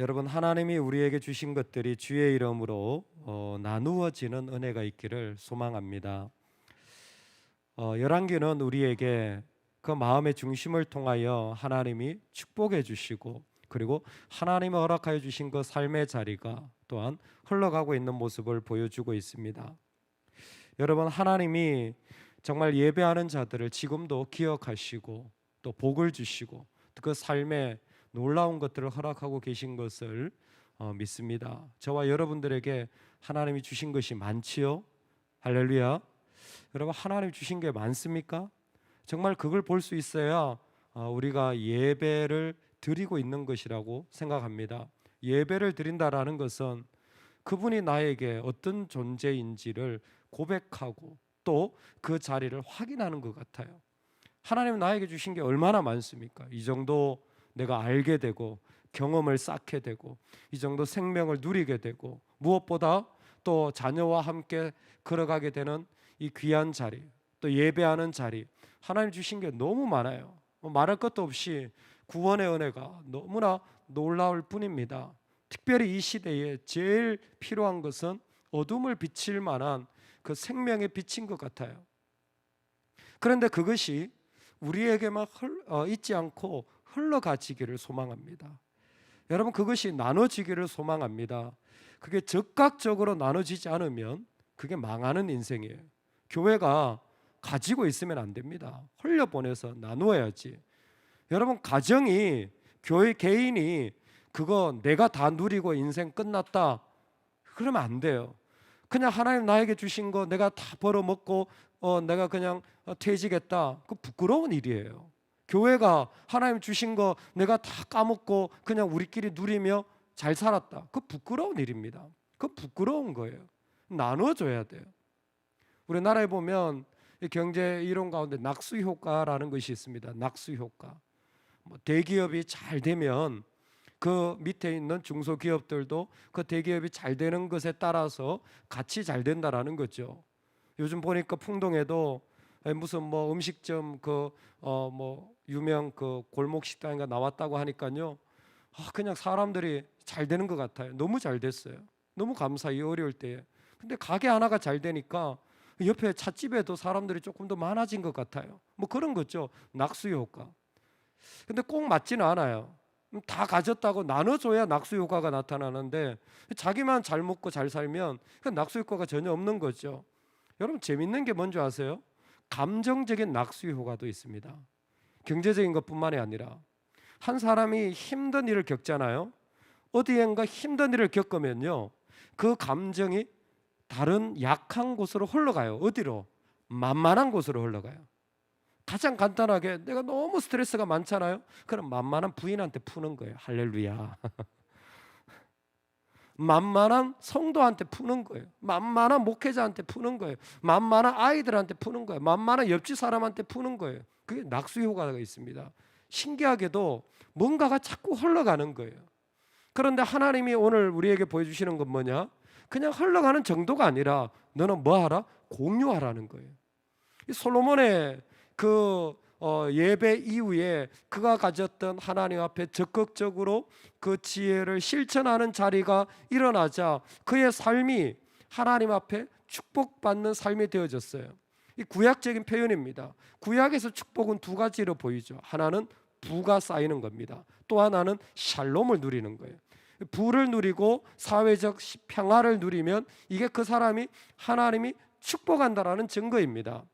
여러분, 하나님이 우리에게 주신 것들이 주의 이름으로 나누어지는 은혜가 있기를 소망합니다. 열왕기는 우리에게 그 마음의 중심을 통하여 하나님이 축복해 주시고, 그리고 하나님이 허락하여 주신 그 삶의 자리가 또한 흘러가고 있는 모습을 보여주고 있습니다. 여러분, 하나님이 정말 예배하는 자들을 지금도 기억하시고 또 복을 주시고 그 삶에 놀라운 것들을 허락하고 계신 것을 믿습니다. 저와 여러분들에게 하나님이 주신 것이 많지요? 할렐루야. 여러분, 하나님 주신 게 많습니까? 정말 그걸 볼 수 있어야 우리가 예배를 드리고 있는 것이라고 생각합니다. 예배를 드린다라는 것은 그분이 나에게 어떤 존재인지를 고백하고 또 그 자리를 확인하는 것 같아요. 하나님은 나에게 주신 게 얼마나 많습니까? 이 정도 내가 알게 되고 경험을 쌓게 되고 이 정도 생명을 누리게 되고 무엇보다 또 자녀와 함께 걸어가게 되는 이 귀한 자리, 또 예배하는 자리, 하나님 주신 게 너무 많아요. 말할 것도 없이 구원의 은혜가 너무나 놀라울 뿐입니다. 특별히 이 시대에 제일 필요한 것은 어둠을 비칠 만한 그 생명의 빛인 것 같아요. 그런데 그것이 우리에게만 있지 않고 흘러가지기를 소망합니다. 여러분, 그것이 나눠지기를 소망합니다. 그게 즉각적으로 나눠지지 않으면 그게 망하는 인생이에요. 교회가 가지고 있으면 안 됩니다. 흘려보내서 나누어야지. 여러분, 가정이, 교회 개인이 그거 내가 다 누리고 인생 끝났다 그러면 안 돼요. 그냥 하나님 나에게 주신 거 내가 다 벌어먹고 내가 그냥 퇴직했다. 그 부끄러운 일이에요. 교회가 하나님 주신 거 내가 다 까먹고 그냥 우리끼리 누리며 잘 살았다. 그 부끄러운 일입니다. 그 부끄러운 거예요. 나눠줘야 돼요. 우리나라에 보면 경제 이론 가운데 낙수 효과라는 것이 있습니다. 낙수 효과. 대기업이 잘 되면 그 밑에 있는 중소기업들도 그 대기업이 잘 되는 것에 따라서 같이 잘 된다라는 거죠. 요즘 보니까 풍동에도 무슨 음식점 유명 그 골목 식당인가 나왔다고 하니까요. 그냥 사람들이 잘 되는 것 같아요. 너무 잘 됐어요. 너무 감사히 어려울 때에. 근데 가게 하나가 잘 되니까 옆에 찻집에도 사람들이 조금 더 많아진 것 같아요. 그런 거죠. 낙수 효과. 근데 꼭 맞지는 않아요. 다 가졌다고 나눠줘야 낙수 효과가 나타나는데 자기만 잘 먹고 잘 살면 그 낙수 효과가 전혀 없는 거죠. 여러분, 재밌는 게 뭔지 아세요? 감정적인 낙수 효과도 있습니다. 경제적인 것뿐만이 아니라 한 사람이 힘든 일을 겪잖아요. 어디엔가 힘든 일을 겪으면요, 그 감정이 다른 약한 곳으로 흘러가요. 어디로? 만만한 곳으로 흘러가요. 가장 간단하게 내가 너무 스트레스가 많잖아요. 그럼 만만한 부인한테 푸는 거예요. 할렐루야. 만만한 성도한테 푸는 거예요. 만만한 목회자한테 푸는 거예요. 만만한 아이들한테 푸는 거예요. 만만한 옆집 사람한테 푸는 거예요. 그게 낙수 효과가 있습니다. 신기하게도 뭔가가 자꾸 흘러가는 거예요. 그런데 하나님이 오늘 우리에게 보여주시는 건 뭐냐? 그냥 흘러가는 정도가 아니라 너는 뭐 하라? 공유하라는 거예요. 이 솔로몬의 그 예배 이후에 그가 가졌던 하나님 앞에 적극적으로 그 지혜를 실천하는 자리가 일어나자 그의 삶이 하나님 앞에 축복받는 삶이 되어졌어요. 이 구약적인 표현입니다. 구약에서 축복은 두 가지로 보이죠. 하나는 부가 쌓이는 겁니다. 또 하나는 샬롬을 누리는 거예요. 부를 누리고 사회적 평화를 누리면 이게 그 사람이 하나님이 축복한다라는 증거입니다.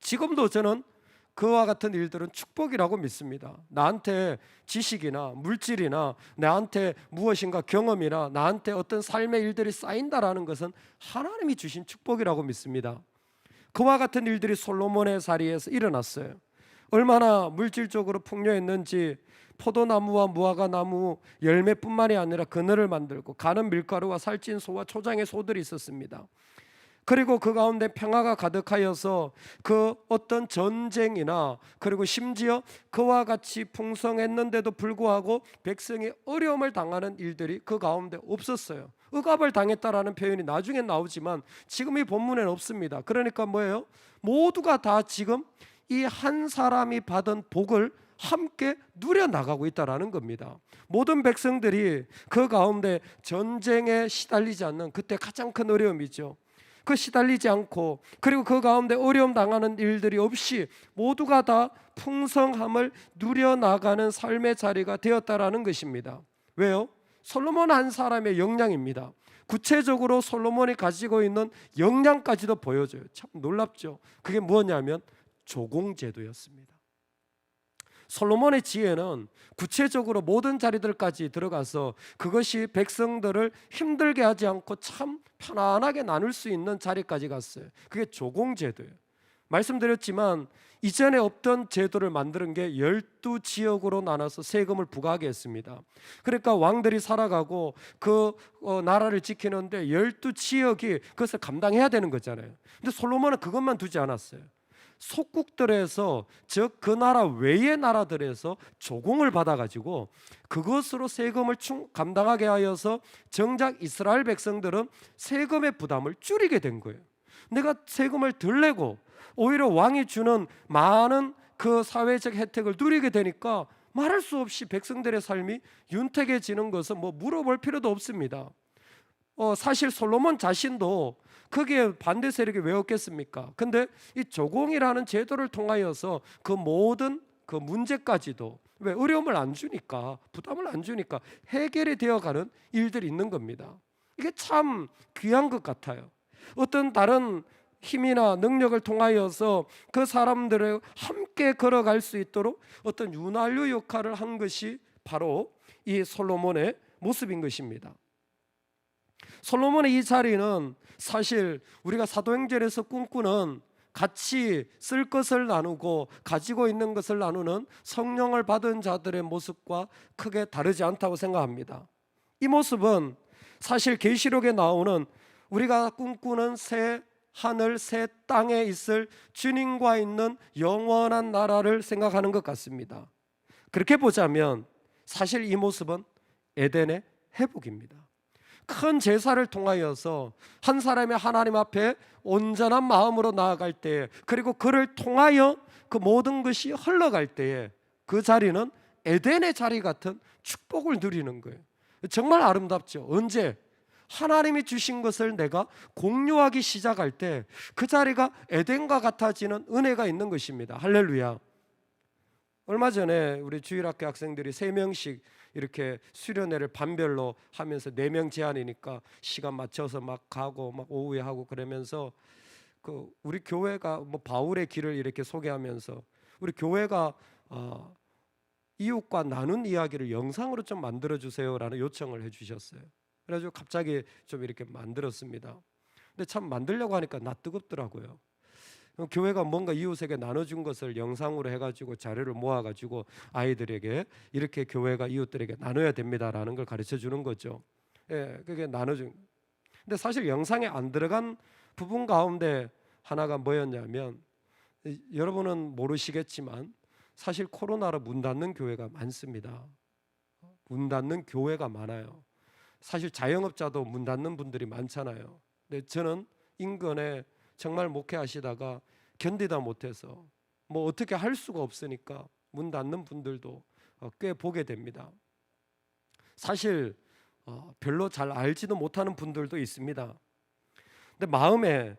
지금도 저는 그와 같은 일들은 축복이라고 믿습니다. 나한테 지식이나 물질이나 나한테 무엇인가 경험이나 나한테 어떤 삶의 일들이 쌓인다라는 것은 하나님이 주신 축복이라고 믿습니다. 그와 같은 일들이 솔로몬의 자리에서 일어났어요. 얼마나 물질적으로 풍요했는지 포도나무와 무화과나무 열매뿐만이 아니라 그늘을 만들고 가는 밀가루와 살찐 소와 초장의 소들이 있었습니다. 그리고 그 가운데 평화가 가득하여서 그 어떤 전쟁이나 그리고 심지어 그와 같이 풍성했는데도 불구하고 백성이 어려움을 당하는 일들이 그 가운데 없었어요. 억압을 당했다라는 표현이 나중에 나오지만 지금 이 본문에는 없습니다. 그러니까 뭐예요? 모두가 다 지금 이 한 사람이 받은 복을 함께 누려나가고 있다는 겁니다. 모든 백성들이 그 가운데 전쟁에 시달리지 않는, 그때 가장 큰 어려움이죠. 그 시달리지 않고, 그리고 그 가운데 어려움 당하는 일들이 없이 모두가 다 풍성함을 누려나가는 삶의 자리가 되었다라는 것입니다. 왜요? 솔로몬 한 사람의 역량입니다. 구체적으로 솔로몬이 가지고 있는 역량까지도 보여줘요. 참 놀랍죠. 그게 뭐냐면 조공제도였습니다. 솔로몬의 지혜는 구체적으로 모든 자리들까지 들어가서 그것이 백성들을 힘들게 하지 않고 참 편안하게 나눌 수 있는 자리까지 갔어요. 그게 조공제도예요. 말씀드렸지만 이전에 없던 제도를 만드는 게 12지역으로 나눠서 세금을 부과하게 했습니다. 그러니까 왕들이 살아가고 그 나라를 지키는데 12지역이 그것을 감당해야 되는 거잖아요. 근데 솔로몬은 그것만 두지 않았어요. 속국들에서, 즉 그 나라 외의 나라들에서 조공을 받아가지고 그것으로 세금을 감당하게 하여서 정작 이스라엘 백성들은 세금의 부담을 줄이게 된 거예요. 내가 세금을 덜 내고 오히려 왕이 주는 많은 그 사회적 혜택을 누리게 되니까 말할 수 없이 백성들의 삶이 윤택해지는 것은 뭐 물어볼 필요도 없습니다. 사실 솔로몬 자신도 거기에 반대 세력이 왜 없겠습니까? 근데 이 조공이라는 제도를 통하여서 그 모든 그 문제까지도, 왜 어려움을 안 주니까, 부담을 안 주니까 해결이 되어가는 일들이 있는 겁니다. 이게 참 귀한 것 같아요. 어떤 다른 힘이나 능력을 통하여서 그 사람들을 함께 걸어갈 수 있도록 어떤 윤활유 역할을 한 것이 바로 이 솔로몬의 모습인 것입니다. 솔로몬의 이 자리는 사실 우리가 사도행전에서 꿈꾸는 같이 쓸 것을 나누고 가지고 있는 것을 나누는 성령을 받은 자들의 모습과 크게 다르지 않다고 생각합니다. 이 모습은 사실 계시록에 나오는 우리가 꿈꾸는 새 하늘 새 땅에 있을 주님과 있는 영원한 나라를 생각하는 것 같습니다. 그렇게 보자면 사실 이 모습은 에덴의 회복입니다. 큰 제사를 통하여서 한 사람이 하나님 앞에 온전한 마음으로 나아갈 때, 그리고 그를 통하여 그 모든 것이 흘러갈 때에 그 자리는 에덴의 자리 같은 축복을 누리는 거예요. 정말 아름답죠. 언제? 하나님이 주신 것을 내가 공유하기 시작할 때 그 자리가 에덴과 같아지는 은혜가 있는 것입니다. 할렐루야. 얼마 전에 우리 주일학교 학생들이 3명씩 이렇게 수련회를 반별로 하면서 4명 제한이니까 시간 맞춰서 막 가고 막 오후에 하고 그러면서 그 우리 교회가 뭐 바울의 길을 이렇게 소개하면서 우리 교회가 이웃과 나눈 이야기를 영상으로 좀 만들어 주세요라는 요청을 해 주셨어요. 그래가지고 갑자기 좀 이렇게 만들었습니다. 근데 참 만들려고 하니까 낯뜨겁더라고요. 교회가 뭔가 이웃에게 나눠준 것을 영상으로 해가지고 자료를 모아가지고 아이들에게 이렇게 교회가 이웃들에게 나눠야 됩니다라는 걸 가르쳐 주는 거죠. 예, 그게 나눠준. 근데 사실 영상에 안 들어간 부분 가운데 하나가 뭐였냐면, 여러분은 모르시겠지만 사실 코로나로 문 닫는 교회가 많습니다. 문 닫는 교회가 많아요. 사실 자영업자도 문 닫는 분들이 많잖아요. 근데 저는 인근에 정말 목회하시다가 견디다 못해서 뭐 어떻게 할 수가 없으니까 문 닫는 분들도 꽤 보게 됩니다. 사실 별로 잘 알지도 못하는 분들도 있습니다. 근데 마음에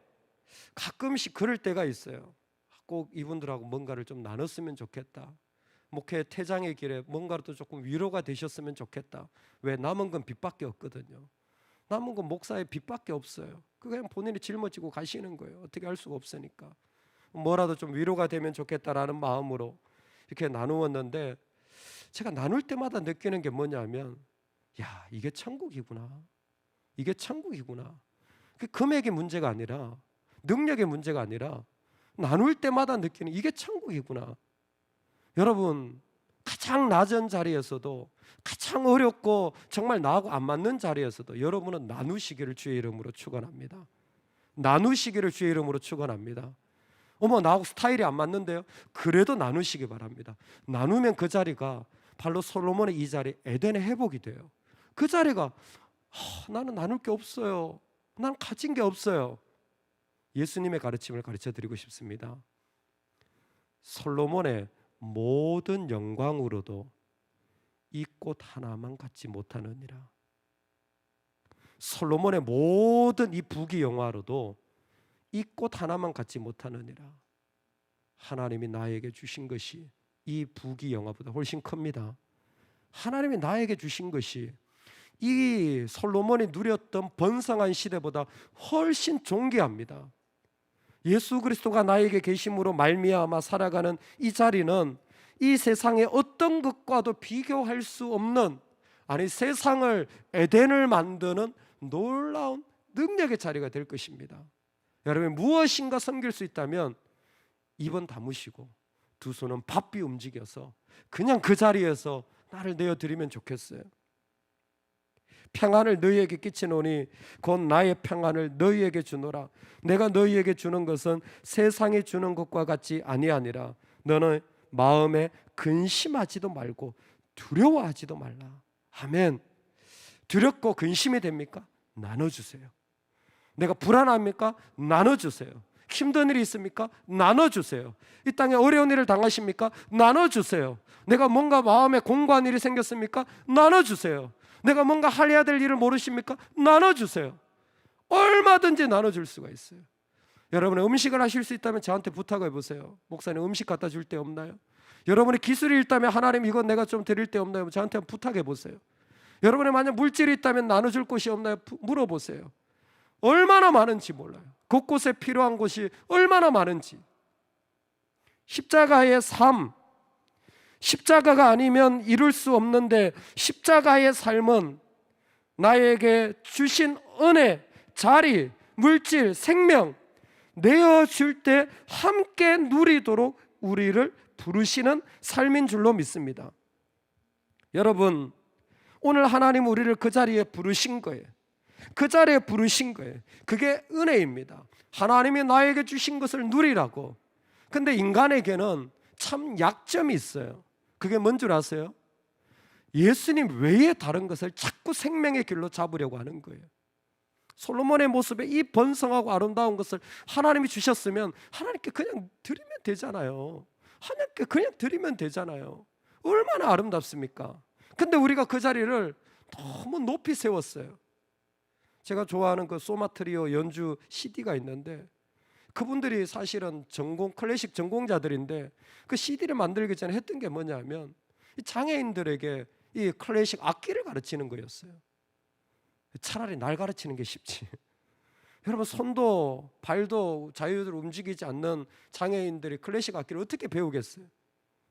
가끔씩 그럴 때가 있어요. 꼭 이분들하고 뭔가를 좀 나눴으면 좋겠다. 목회 퇴장의 길에 뭔가라도 조금 위로가 되셨으면 좋겠다. 왜? 남은 건 빚밖에 없거든요. 남은 건 목사의 빚밖에 없어요. 그냥 본인이 짊어지고 가시는 거예요. 어떻게 할 수가 없으니까. 뭐라도 좀 위로가 되면 좋겠다라는 마음으로 이렇게 나누었는데, 제가 나눌 때마다 느끼는 게 뭐냐면, 야, 이게 천국이구나. 이게 천국이구나. 그 금액의 문제가 아니라, 능력의 문제가 아니라 나눌 때마다 느끼는, 이게 천국이구나. 여러분, 가장 낮은 자리에서도, 가장 어렵고 정말 나하고 안 맞는 자리에서도 여러분은 나누시기를 주의 이름으로 축원합니다. 나누시기를 주의 이름으로 축원합니다. 어머, 나하고 스타일이 안 맞는데요? 그래도 나누시기 바랍니다. 나누면 그 자리가 바로 솔로몬의 이 자리, 에덴의 회복이 돼요. 그 자리가 나는 나눌 게 없어요. 난 가진 게 없어요. 예수님의 가르침을 가르쳐 드리고 싶습니다. 솔로몬의 모든 영광으로도 이 꽃 하나만 갖지 못하느니라. 솔로몬의 모든 이 부귀 영화로도 이 꽃 하나만 갖지 못하느니라. 하나님이 나에게 주신 것이 이 부귀 영화보다 훨씬 큽니다. 하나님이 나에게 주신 것이 이 솔로몬이 누렸던 번성한 시대보다 훨씬 존귀합니다. 예수 그리스도가 나에게 계심으로 말미암아 살아가는 이 자리는 이 세상의 어떤 것과도 비교할 수 없는, 아니 세상을 에덴을 만드는 놀라운 능력의 자리가 될 것입니다. 여러분, 무엇인가 섬길 수 있다면 입은 다무시고 두 손은 바삐 움직여서 그냥 그 자리에서 나를 내어드리면 좋겠어요. 평안을 너희에게 끼치노니 곧 나의 평안을 너희에게 주노라. 내가 너희에게 주는 것은 세상이 주는 것과 같이 아니하니라. 너는 마음에 근심하지도 말고 두려워하지도 말라. 아멘. 두렵고 근심이 됩니까? 나눠주세요. 내가 불안합니까? 나눠주세요. 힘든 일이 있습니까? 나눠주세요. 이 땅에 어려운 일을 당하십니까? 나눠주세요. 내가 뭔가 마음에 공고한 일이 생겼습니까? 나눠주세요. 내가 뭔가 해야 될 일을 모르십니까? 나눠주세요. 얼마든지 나눠줄 수가 있어요. 여러분의 음식을 하실 수 있다면 저한테 부탁해 보세요. 목사님, 음식 갖다 줄 데 없나요? 여러분의 기술이 있다면 하나님 이건 내가 좀 드릴 데 없나요? 저한테 부탁해 보세요. 여러분의 만약 물질이 있다면 나눠줄 곳이 없나요? 물어보세요. 얼마나 많은지 몰라요. 곳곳에 필요한 곳이 얼마나 많은지. 십자가의 삶, 십자가가 아니면 이룰 수 없는데 십자가의 삶은 나에게 주신 은혜, 자리, 물질, 생명 내어줄 때 함께 누리도록 우리를 부르시는 삶인 줄로 믿습니다. 여러분, 오늘 하나님 우리를 그 자리에 부르신 거예요. 그 자리에 부르신 거예요. 그게 은혜입니다. 하나님이 나에게 주신 것을 누리라고. 근데 인간에게는 참 약점이 있어요. 그게 뭔 줄 아세요? 예수님 외에 다른 것을 자꾸 생명의 길로 잡으려고 하는 거예요. 솔로몬의 모습에 이 번성하고 아름다운 것을 하나님이 주셨으면 하나님께 그냥 드리면 되잖아요. 하나님께 그냥 드리면 되잖아요. 얼마나 아름답습니까? 근데 우리가 그 자리를 너무 높이 세웠어요. 제가 좋아하는 그 소마트리오 연주 CD가 있는데 그분들이 사실은 클래식 전공자들인데 그 CD를 만들기 전에 했던 게 뭐냐면 장애인들에게 이 클래식 악기를 가르치는 거였어요. 차라리 날 가르치는 게 쉽지. 여러분, 손도 발도 자유로 움직이지 않는 장애인들이 클래식 악기를 어떻게 배우겠어요?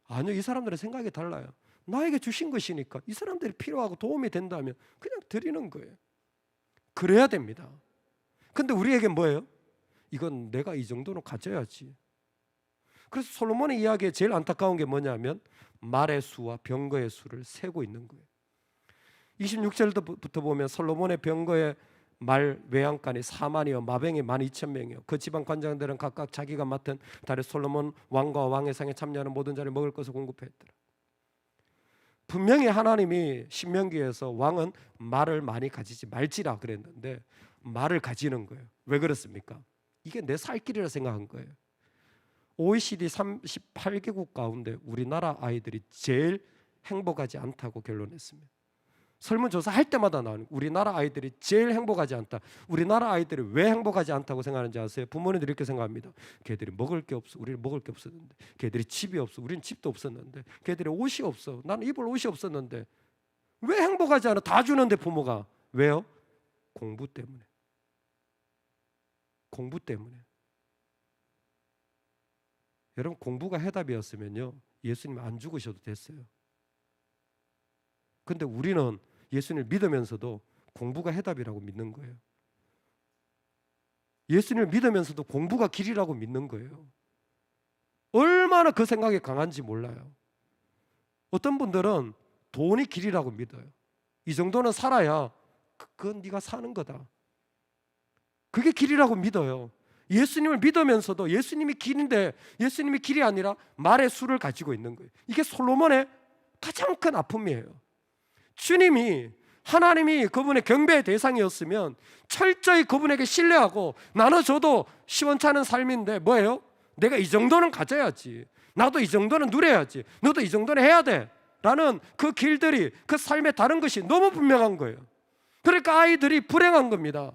아니요, 이 사람들의 생각이 달라요. 나에게 주신 것이니까 이 사람들이 필요하고 도움이 된다면 그냥 드리는 거예요. 그래야 됩니다. 근데 우리에게 뭐예요? 이건 내가 이 정도는 가져야지. 그래서 솔로몬의 이야기에 제일 안타까운 게 뭐냐면 말의 수와 병거의 수를 세고 있는 거예요. 26절부터 보면 솔로몬의 병거의 말 외양간이 4만이요 마병이 12,000명이요 그 지방 관장들은 각각 자기가 맡은 달에 솔로몬 왕과 왕의 상에 참여하는 모든 자를 먹을 것을 공급했더라. 분명히 하나님이 신명기에서 왕은 말을 많이 가지지 말지라 그랬는데 말을 가지는 거예요. 왜 그렇습니까? 이게 내 살 길이라 생각한 거예요. OECD 38개국 가운데 우리나라 아이들이 제일 행복하지 않다고 결론냈습니다. 설문조사 할 때마다 나오는 우리나라 아이들이 제일 행복하지 않다. 우리나라 아이들이 왜 행복하지 않다고 생각하는지 아세요? 부모님들이 이렇게 생각합니다. 걔들이 먹을 게 없어. 우리는 먹을 게 없었는데. 걔들이 집이 없어. 우리는 집도 없었는데. 걔들이 옷이 없어. 나는 입을 옷이 없었는데. 왜 행복하지 않아? 다 주는데 부모가. 왜요? 공부 때문에. 공부 때문에. 여러분, 공부가 해답이었으면요 예수님 안 죽으셔도 됐어요. 근데 우리는 예수님을 믿으면서도 공부가 해답이라고 믿는 거예요. 예수님을 믿으면서도 공부가 길이라고 믿는 거예요. 얼마나 그 생각이 강한지 몰라요. 어떤 분들은 돈이 길이라고 믿어요. 이 정도는 살아야 그건 네가 사는 거다. 그게 길이라고 믿어요. 예수님을 믿으면서도 예수님이 길인데 예수님이 길이 아니라 말의 수를 가지고 있는 거예요. 이게 솔로몬의 가장 큰 아픔이에요. 주님이 하나님이 그분의 경배의 대상이었으면 철저히 그분에게 신뢰하고 나눠줘도 시원찮은 삶인데 뭐예요? 내가 이 정도는 가져야지. 나도 이 정도는 누려야지, 너도 이 정도는 해야 돼 라는 그 길들이, 그 삶에 다른 것이 너무 분명한 거예요. 그러니까 아이들이 불행한 겁니다.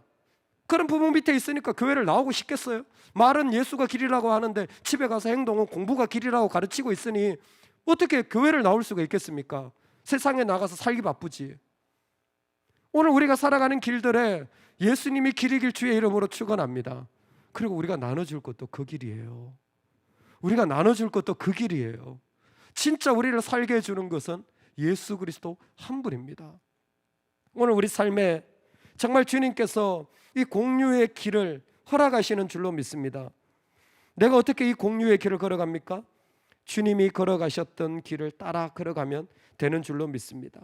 그런 부모 밑에 있으니까 교회를 나오고 싶겠어요? 말은 예수가 길이라고 하는데 집에 가서 행동은 공부가 길이라고 가르치고 있으니 어떻게 교회를 나올 수가 있겠습니까? 세상에 나가서 살기 바쁘지. 오늘 우리가 살아가는 길들에 예수님이 길이길 주의 이름으로 축원합니다. 그리고 우리가 나눠줄 것도 그 길이에요. 우리가 나눠줄 것도 그 길이에요. 진짜 우리를 살게 해주는 것은 예수 그리스도 한 분입니다. 오늘 우리 삶에 정말 주님께서 이 공유의 길을 허락하시는 줄로 믿습니다. 내가 어떻게 이 공유의 길을 걸어갑니까? 주님이 걸어가셨던 길을 따라 걸어가면 되는 줄로 믿습니다.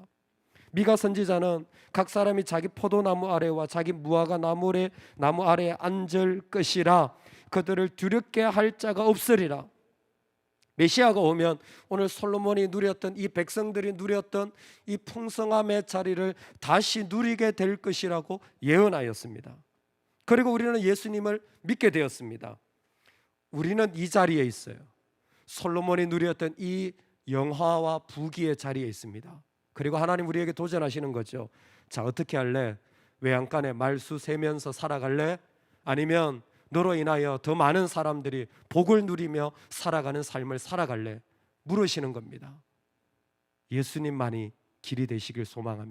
미가 선지자는 각 사람이 자기 포도나무 아래와 자기 무화과 나무 아래에 앉을 것이라, 그들을 두렵게 할 자가 없으리라. 메시아가 오면 오늘 솔로몬이 누렸던, 이 백성들이 누렸던 이 풍성함의 자리를 다시 누리게 될 것이라고 예언하였습니다. 그리고 우리는 예수님을 믿게 되었습니다. 우리는 이 자리에 있어요. 솔로몬이 누렸던 이 영화와 부귀의 자리에 있습니다. 그리고 하나님 우리에게 도전하시는 거죠. 자, 어떻게 할래? 외양간에 말수 세면서 살아갈래? 아니면 너로 인하여 더 많은 사람들이 복을 누리며 살아가는 삶을 살아갈래? 물으시는 겁니다. 예수님만이 길이 되시길 소망합니다.